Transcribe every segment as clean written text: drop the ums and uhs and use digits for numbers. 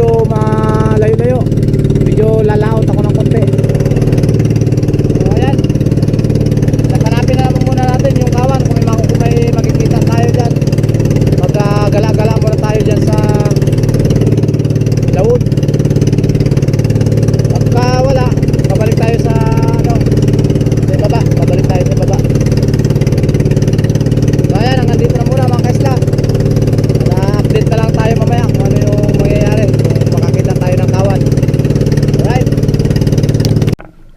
medyo malayo-layo. Medyo lalaot ako ng konti. So ayan, hanapin na naman muna natin yung kawan kung may makikita tayo dyan. Magagala-gala muna tayo dyan sa Lawood. Pagka wala, babalik tayo sa sa baba. Babalik tayo sa baba. So ayan, hanggang dito na muna mga kaisla. Na-update na lang tayo mamaya kung ano yung mangyayari, kung makakita tayo ng kawan. Alright.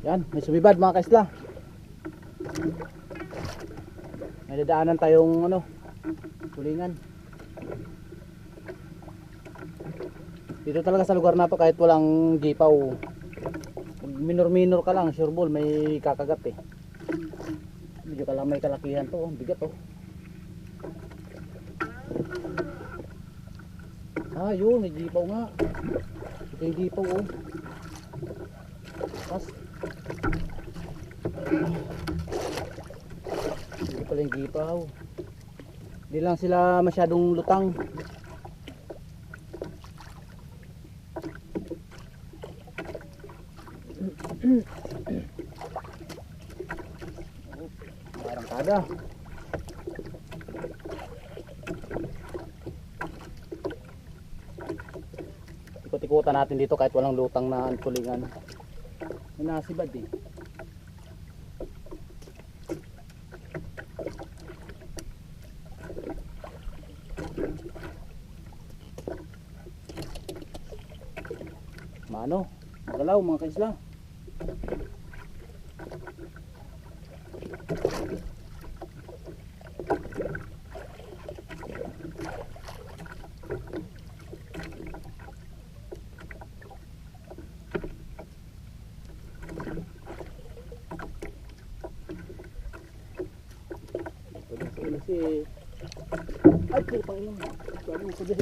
Yan, may sumibad mga kaisla. May dadaanan tayong tulingan. Dito talaga sa lugar na to, kahit walang gipaw, minor ka lang, sure ball may kakagat eh. Medyo ka lang may kalakihan to, bigat to. Yun, may gipaw nga. Ito yung gipaw oh. Pas. Ito pala yung gipaw. Hindi lang sila masyadong lutang. Arangkada. Ikot-ikutan natin dito kahit walang lutang na tulingan. May nasibad eh. Mano, magalaw mga kaisla. Ay, putang ina. Sabi mo ko dyan.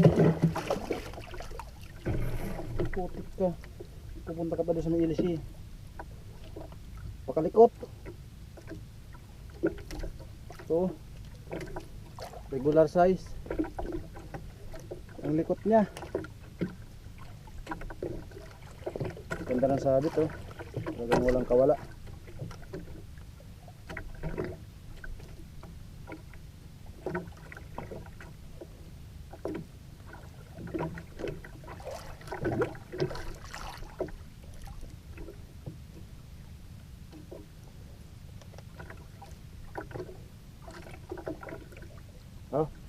Putik ka. Pupunta ka pa doon sa may ilisi. Pakalikot. So, regular size. Ang likot niya. Ganda ng sabit oh. Talagang walang kawala.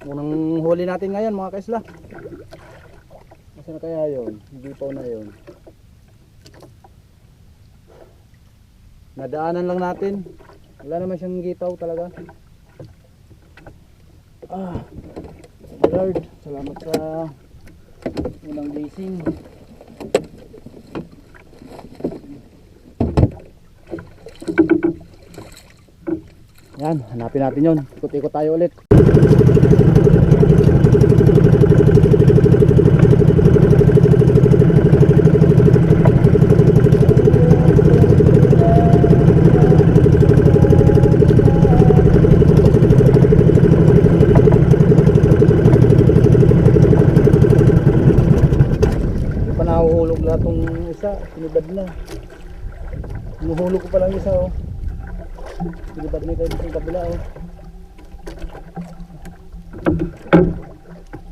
Unang huli natin ngayon mga kaisla. Nasaan na kaya yun? Gipaw na yun. Nadaanan lang natin. Wala naman siyang gipaw talaga. Lord, salamat sa unang blessing. Yan, hanapin natin yun. Ikot-ikot tayo ulit. Nahuhulog na itong isa, sinibad na. Hinuhulog ko pa lang isa oh. Sinibad na ito yung kabila oh.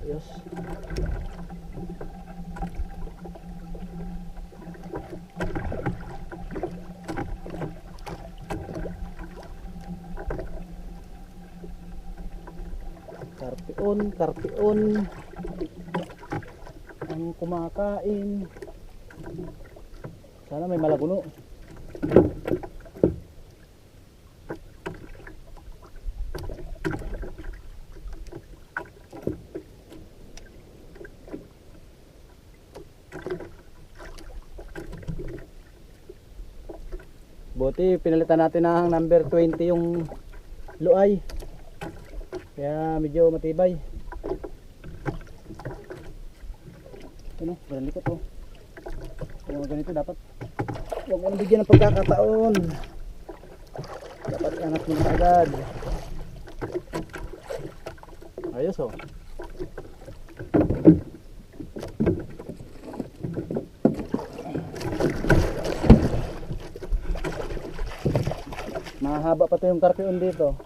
Ayos. Karpion ang kumakain. Sana may malaguno. Buti pinalitan natin ng number 20 yung luay. Kaya medyo matibay. Parang likot oh. Kung ganito dapat huwag mo bigyan ng pagkakataon. Dapat angat mo na agad. Ayos oh. Mahaba pa to yung karpion dito.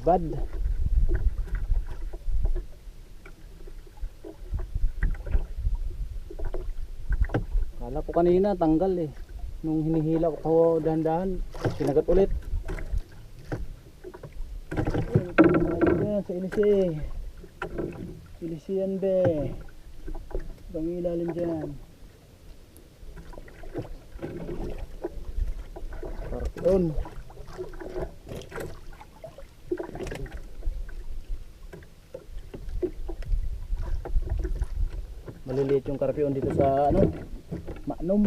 Bad. Kala ko kanina tanggal eh. Nung hinihila ko dahan-dahan, kinagat ulit. Ayun, sa ilisi. Ilisi yan be. Bang ilalim dyan. Karpion. Maliliit yung karpion dito sa ano, Manom.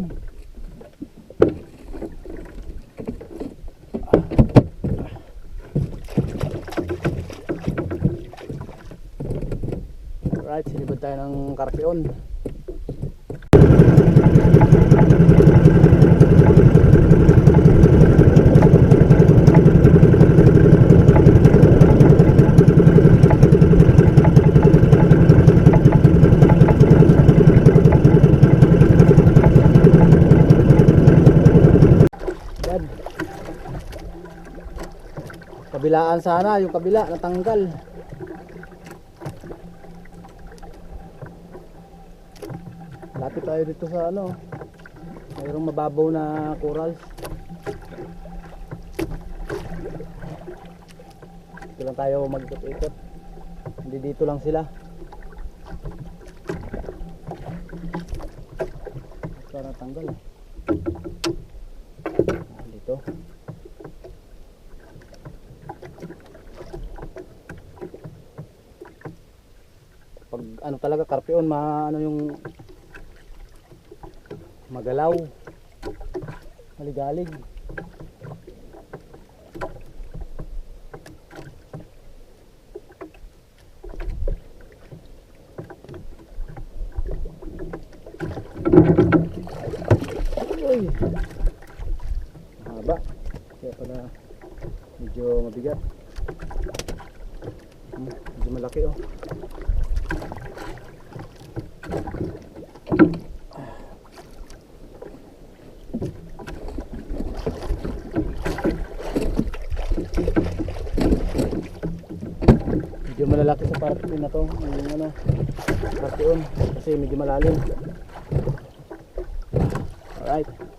Alright, sinibad tayo ng karpion. Kabilaan sana, yung kabila natanggal. Lapit tayo dito sa ano, mayroong mababaw na corals. Dito lang tayo mag-ikot-ikot. Hindi dito lang sila. Ito natanggal. Dito. Pag ano talaga karpion, ano yung magalaw, maligalig. Uy, mahaba kaya pala medyo mabigat. Medyo malaki oh. Medyo malalaki sa parte na to, yung ano, parte kasi medyo malalim. Alright.